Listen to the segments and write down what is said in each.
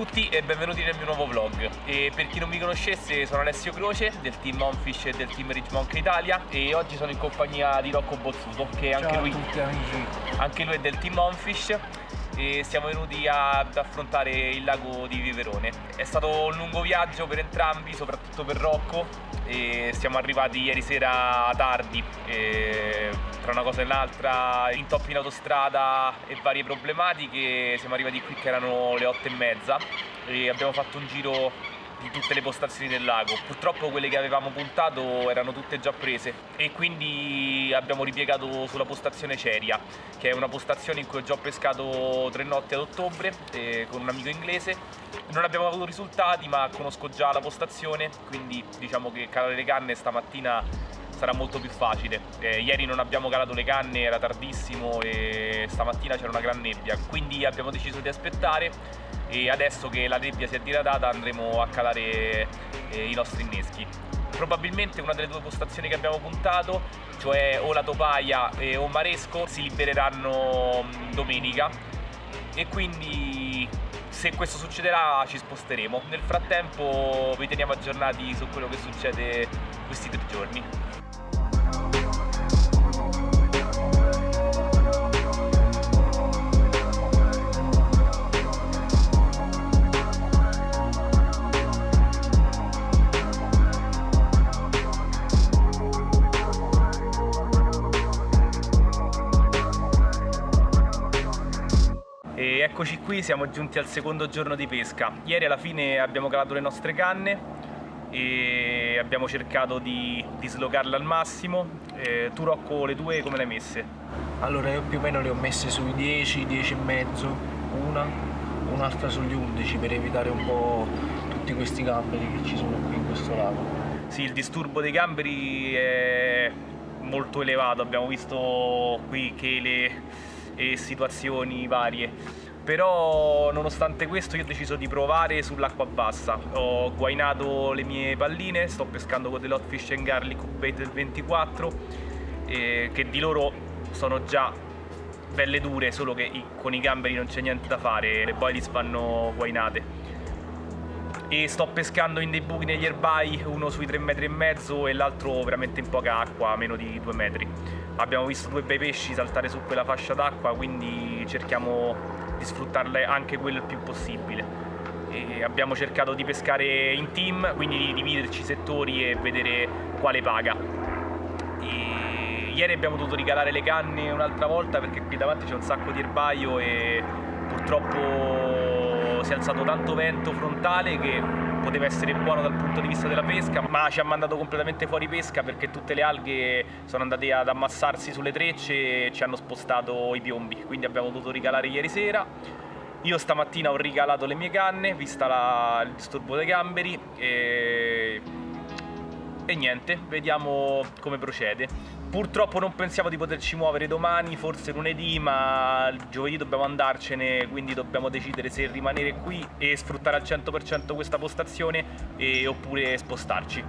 tutti e benvenuti nel mio nuovo vlog. E per chi non mi conoscesse, sono Alessio Croce del team Onfish e del team Rich Monk Italia e oggi sono in compagnia di Rocco Bozzuto, che anche lui, anche lui è del team Onfish, e siamo venuti ad affrontare il lago di Viverone. È stato un lungo viaggio per entrambi, soprattutto per Rocco, e siamo arrivati ieri sera tardi, tra una cosa e l'altra, intoppi in autostrada e varie problematiche. Siamo arrivati qui che erano le 8:30 e abbiamo fatto un giro di tutte le postazioni del lago. Purtroppo quelle che avevamo puntato erano tutte già prese e quindi abbiamo ripiegato sulla postazione Ceria, che è una postazione in cui ho già pescato 3 notti ad ottobre con un amico inglese. Non abbiamo avuto risultati, ma conosco già la postazione, quindi diciamo che calare le canne stamattina sarà molto più facile. Ieri non abbiamo calato le canne, era tardissimo e stamattina c'era una gran nebbia, quindi abbiamo deciso di aspettare e adesso che la nebbia si è diradata andremo a calare i nostri inneschi. Probabilmente una delle 2 postazioni che abbiamo puntato, cioè o la Topaia o Maresco, si libereranno domenica e quindi se questo succederà ci sposteremo. Nel frattempo vi teniamo aggiornati su quello che succede questi 3 giorni. E eccoci qui, siamo giunti al secondo giorno di pesca. Ieri alla fine abbiamo calato le nostre canne e abbiamo cercato di dislocarle al massimo. Tu Rocco, le tue come le hai messe? Allora io più o meno le ho messe sui 10, 10 e mezzo, un'altra sugli 11 per evitare un po' tutti questi gamberi che ci sono qui in questo lago. Sì, il disturbo dei gamberi è molto elevato, abbiamo visto qui chele e situazioni varie, però nonostante questo io ho deciso di provare sull'acqua bassa. Ho guainato le mie palline, sto pescando con delle Hot Fish and Garlic Bait del 24 che di loro sono già belle dure, solo che con i gamberi non c'è niente da fare, le boilies vanno guainate. E sto pescando in dei buchi negli erbai, uno sui 3,5 metri e l'altro veramente in poca acqua, meno di 2 metri. Abbiamo visto 2 bei pesci saltare su quella fascia d'acqua, quindi cerchiamo di sfruttarle anche quel più possibile. E abbiamo cercato di pescare in team, quindi di dividerci i settori e vedere quale paga. E ieri abbiamo dovuto ricalare le canne un'altra volta perché qui davanti c'è un sacco di erbaio e purtroppo si è alzato tanto vento frontale che poteva essere buono dal punto di vista della pesca, ma ci ha mandato completamente fuori pesca perché tutte le alghe sono andate ad ammassarsi sulle trecce e ci hanno spostato i piombi, quindi abbiamo dovuto ricalare ieri sera. Io stamattina ho ricalato le mie canne, vista il disturbo dei gamberi e niente, vediamo come procede. Purtroppo non pensiamo di poterci muovere domani, forse lunedì, ma giovedì dobbiamo andarcene, quindi dobbiamo decidere se rimanere qui e sfruttare al 100% questa postazione oppure spostarci.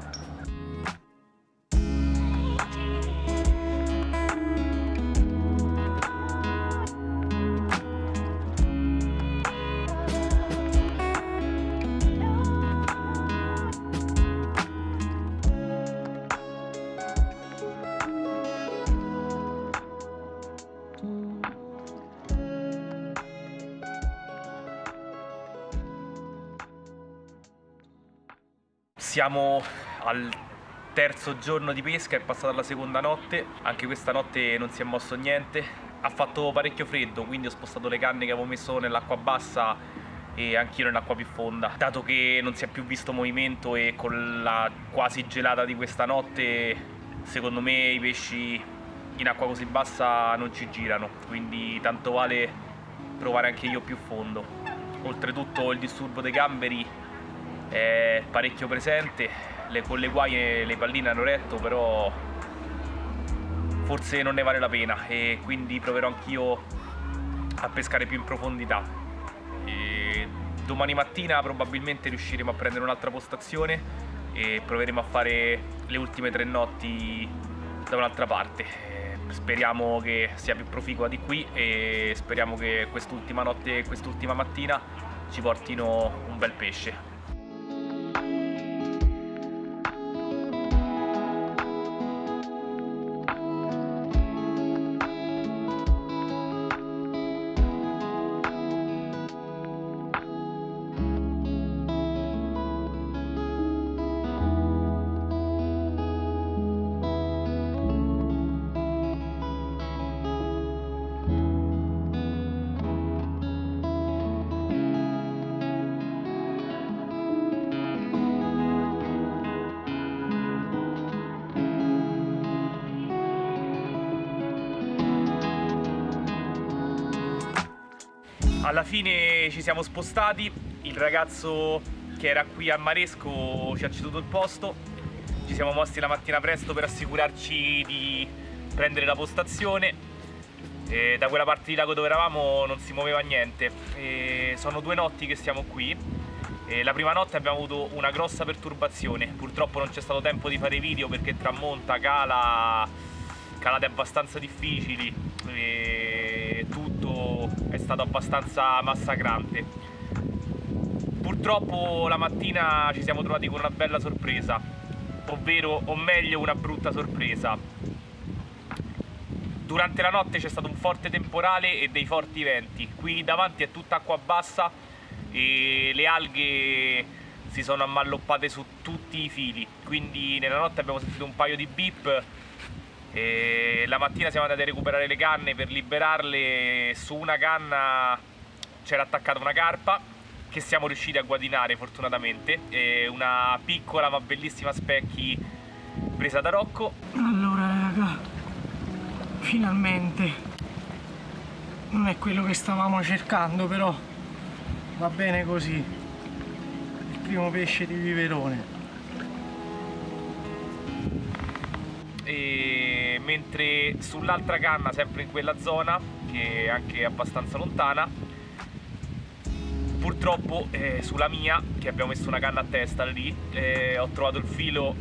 Siamo al 3° giorno di pesca, è passata la 2ª notte, anche questa notte non si è mosso niente. Ha fatto parecchio freddo, quindi ho spostato le canne che avevo messo nell'acqua bassa e anch'io nell'acqua più fonda. Dato che non si è più visto movimento e con la quasi gelata di questa notte, secondo me i pesci in acqua così bassa non ci girano, quindi tanto vale provare anche io più fondo. Oltretutto il disturbo dei gamberi è parecchio presente, con le guaie le palline hanno retto, però forse non ne vale la pena e quindi proverò anch'io a pescare più in profondità. Domani mattina probabilmente riusciremo a prendere un'altra postazione e proveremo a fare le ultime 3 notti da un'altra parte. Speriamo che sia più proficua di qui e speriamo che quest'ultima notte e quest'ultima mattina ci portino un bel pesce. Alla fine ci siamo spostati, il ragazzo che era qui a Maresco ci ha ceduto il posto, ci siamo mossi la mattina presto per assicurarci di prendere la postazione. Da quella parte di lago dove eravamo non si muoveva niente. Sono 2 notti che siamo qui. La prima notte abbiamo avuto una grossa perturbazione, purtroppo non c'è stato tempo di fare video perché tramonta, calate abbastanza difficili, tutto è stato abbastanza massacrante. Purtroppo la mattina ci siamo trovati con una bella sorpresa, o meglio una brutta sorpresa. Durante la notte c'è stato un forte temporale e dei forti venti. Qui davanti è tutta acqua bassa e le alghe si sono ammalloppate su tutti i fili, quindi nella notte abbiamo sentito un paio di beep e la mattina siamo andati a recuperare le canne per liberarle. Su una canna c'era attaccata una carpa che siamo riusciti a guadagnare fortunatamente, una piccola ma bellissima specchi presa da Rocco. Allora raga, finalmente non è quello che stavamo cercando, però va bene così. Il primo pesce di Viverone. E mentre sull'altra canna, sempre in quella zona che è anche abbastanza lontana, purtroppo sulla mia, che abbiamo messo una canna a testa lì, ho trovato il filo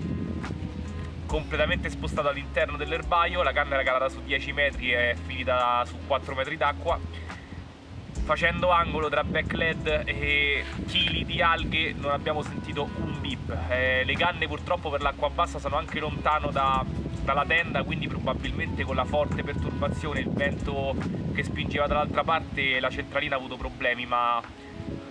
completamente spostato all'interno dell'erbaio. La canna era calata su 10 metri e è finita su 4 metri d'acqua. Facendo angolo tra backlead e chili di alghe non abbiamo sentito un beep. Le canne purtroppo per l'acqua bassa sono anche lontano dalla tenda, quindi probabilmente con la forte perturbazione, il vento che spingeva dall'altra parte, la centralina ha avuto problemi, ma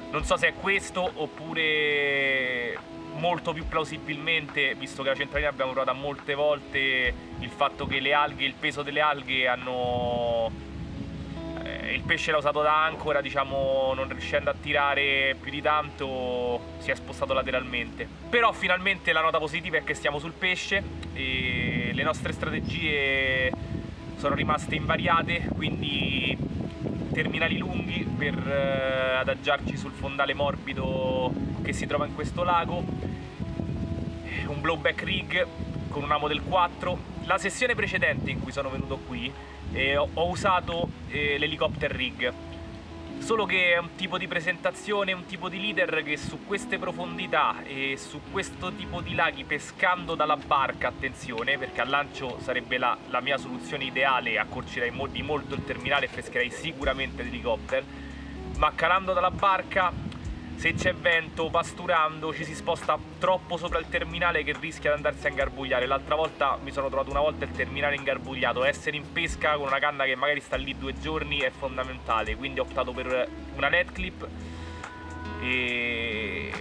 non so se è questo oppure molto più plausibilmente, visto che la centralina abbiamo provato molte volte, il fatto che le alghe, il peso delle alghe il pesce l'ha usato da ancora, diciamo, non riuscendo a tirare più di tanto si è spostato lateralmente. Però finalmente la nota positiva è che stiamo sul pesce e le nostre strategie sono rimaste invariate, quindi terminali lunghi per adagiarci sul fondale morbido che si trova in questo lago, un blowback rig con un amo del 4. La sessione precedente in cui sono venuto qui ho usato l'helicopter rig, solo che è un tipo di presentazione, un tipo di leader che su queste profondità e su questo tipo di laghi, pescando dalla barca, attenzione, perché al lancio sarebbe la mia soluzione ideale, accorcerei di molto il terminale e pescherei sicuramente l'elicottero, ma calando dalla barca, se c'è vento, pasturando, ci si sposta troppo sopra il terminale che rischia di andarsi a ingarbugliare. L'altra volta mi sono trovato una volta il terminale ingarbugliato. Essere in pesca con una canna che magari sta lì 2 giorni è fondamentale, quindi ho optato per una lead clip e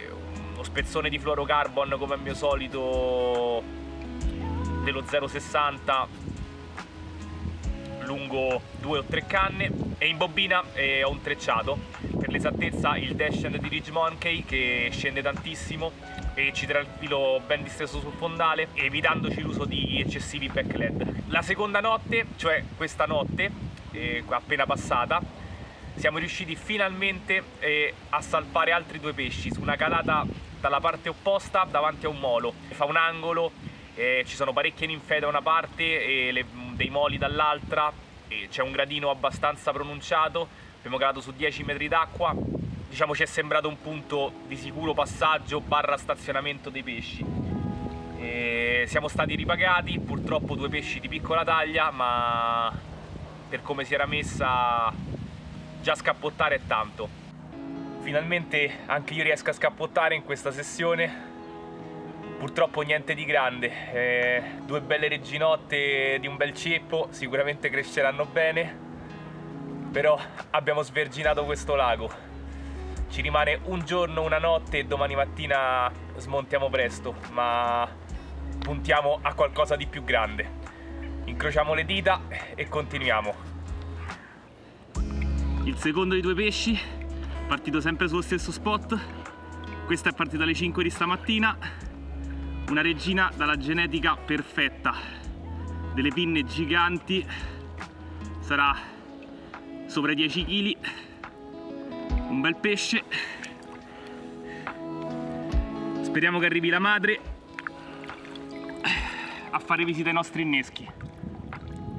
uno spezzone di fluorocarbon come al mio solito dello 0,60 lungo 2 o 3 canne, e in bobina ho un trecciato, per l'esattezza il Dashend di Ridge Monkey, che scende tantissimo e ci terrà il filo ben disteso sul fondale, evitandoci l'uso di eccessivi backlead. La seconda notte, cioè questa notte appena passata, siamo riusciti finalmente a salpare altri 2 pesci su una calata dalla parte opposta davanti a un molo. Fa un angolo, ci sono parecchie ninfee da una parte e dei moli dall'altra, c'è un gradino abbastanza pronunciato, abbiamo calato su 10 metri d'acqua, diciamo ci è sembrato un punto di sicuro passaggio / stazionamento dei pesci. Siamo stati ripagati, purtroppo 2 pesci di piccola taglia, ma per come si era messa già scappottare è tanto. Finalmente anche io riesco a scappottare in questa sessione. Purtroppo niente di grande, 2 belle reginotte di un bel ceppo, sicuramente cresceranno bene, però abbiamo sverginato questo lago. Ci rimane un giorno, una notte e domani mattina smontiamo presto, ma puntiamo a qualcosa di più grande. Incrociamo le dita e continuiamo. Il secondo dei 2 pesci, partito sempre sullo stesso spot. Questa è partita alle 5 di stamattina. Una regina dalla genetica perfetta, delle pinne giganti, sarà sopra i 10 kg, un bel pesce. Speriamo che arrivi la madre a fare visita ai nostri inneschi.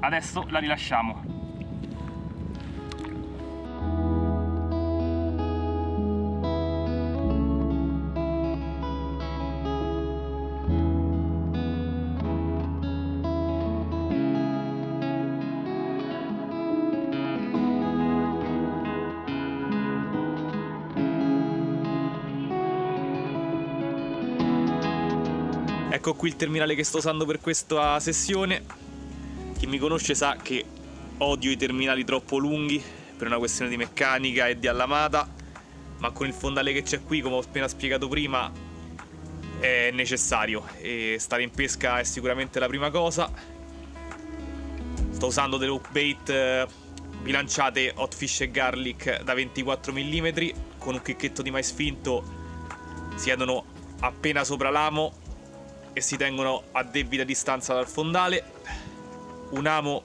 Adesso la rilasciamo. Ecco qui il terminale che sto usando per questa sessione. Chi mi conosce sa che odio i terminali troppo lunghi per una questione di meccanica e di allamata, ma con il fondale che c'è qui, come ho appena spiegato prima, è necessario e stare in pesca è sicuramente la prima cosa. Sto usando delle hookbait bilanciate Hot Fish e Garlic da 24 mm con un chicchetto di mais finto, si siedono appena sopra l'amo e si tengono a debita distanza dal fondale. Un amo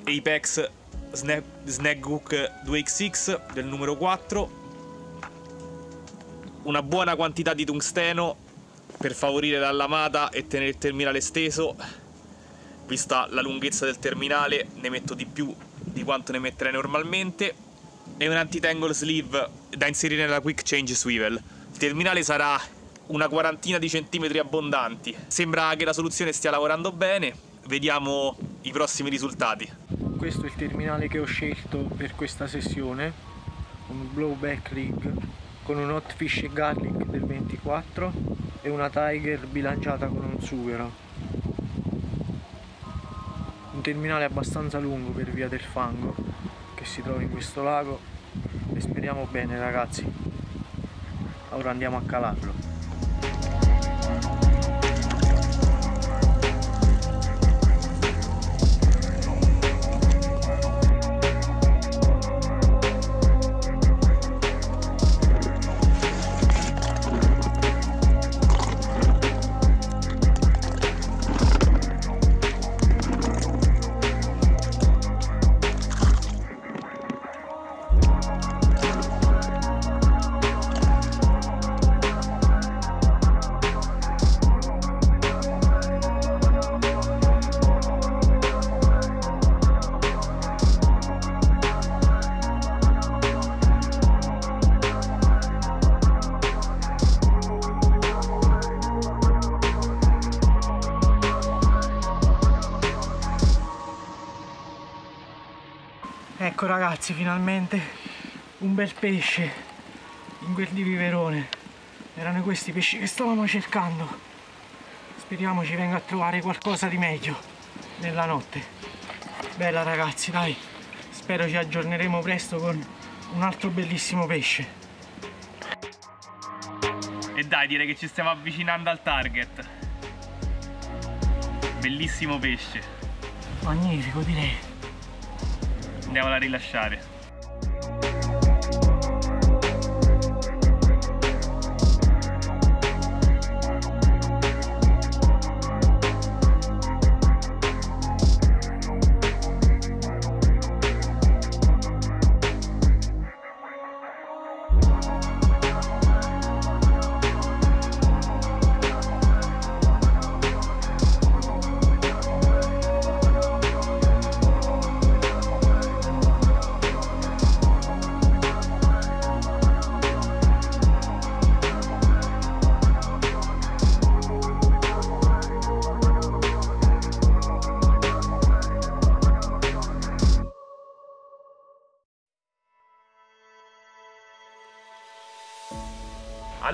Apex Snag Hook 2XX del numero 4, una buona quantità di tungsteno per favorire l'allamata e tenere il terminale steso. Vista la lunghezza del terminale ne metto di più di quanto ne metterei normalmente, e un anti-tangle sleeve da inserire nella Quick Change Swivel. Il terminale sarà una quarantina di centimetri abbondanti. Sembra che la soluzione stia lavorando bene, vediamo i prossimi risultati. Questo è il terminale che ho scelto per questa sessione, un blowback rig con un Hot Fish e Garlic del 24 e una Tiger bilanciata con un sughero. Un terminale abbastanza lungo per via del fango che si trova in questo lago e speriamo bene, ragazzi. Ora andiamo a calarlo. Ecco ragazzi, finalmente un bel pesce in quel di Viverone. Erano questi pesci che stavamo cercando. Speriamo ci venga a trovare qualcosa di meglio nella notte. Bella ragazzi, dai, spero ci aggiorneremo presto con un altro bellissimo pesce. E dai, direi che ci stiamo avvicinando al target. Bellissimo pesce. Magnifico, direi. Andiamola a rilasciare.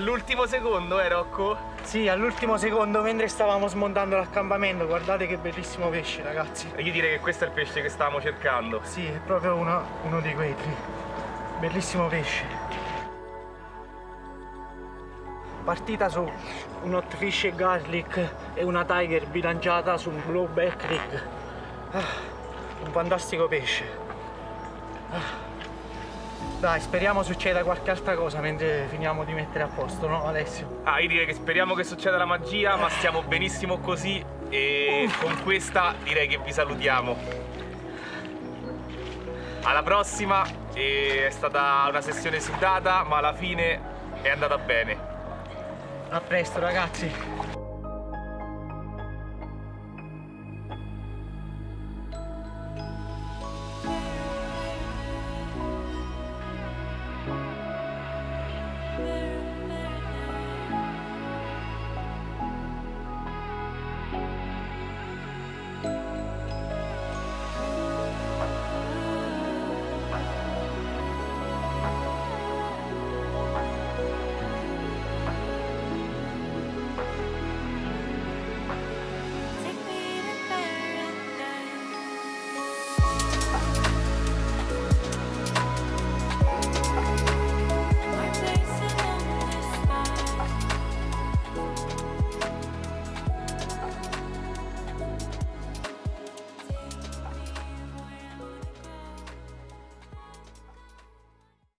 All'ultimo secondo, Rocco? Sì, all'ultimo secondo mentre stavamo smontando l'accampamento. Guardate che bellissimo pesce, ragazzi. E io direi che questo è il pesce che stavamo cercando. Sì, è proprio uno di quelli. Bellissimo pesce. Partita su un hot fish e garlic e una tiger bilanciata su un blue back rig. Un fantastico pesce. Dai, speriamo succeda qualche altra cosa mentre finiamo di mettere a posto, no Alessio? Io direi che speriamo che succeda la magia, ma stiamo benissimo così e con questa direi che vi salutiamo. Alla prossima, è stata una sessione sudata, ma alla fine è andata bene. A presto ragazzi.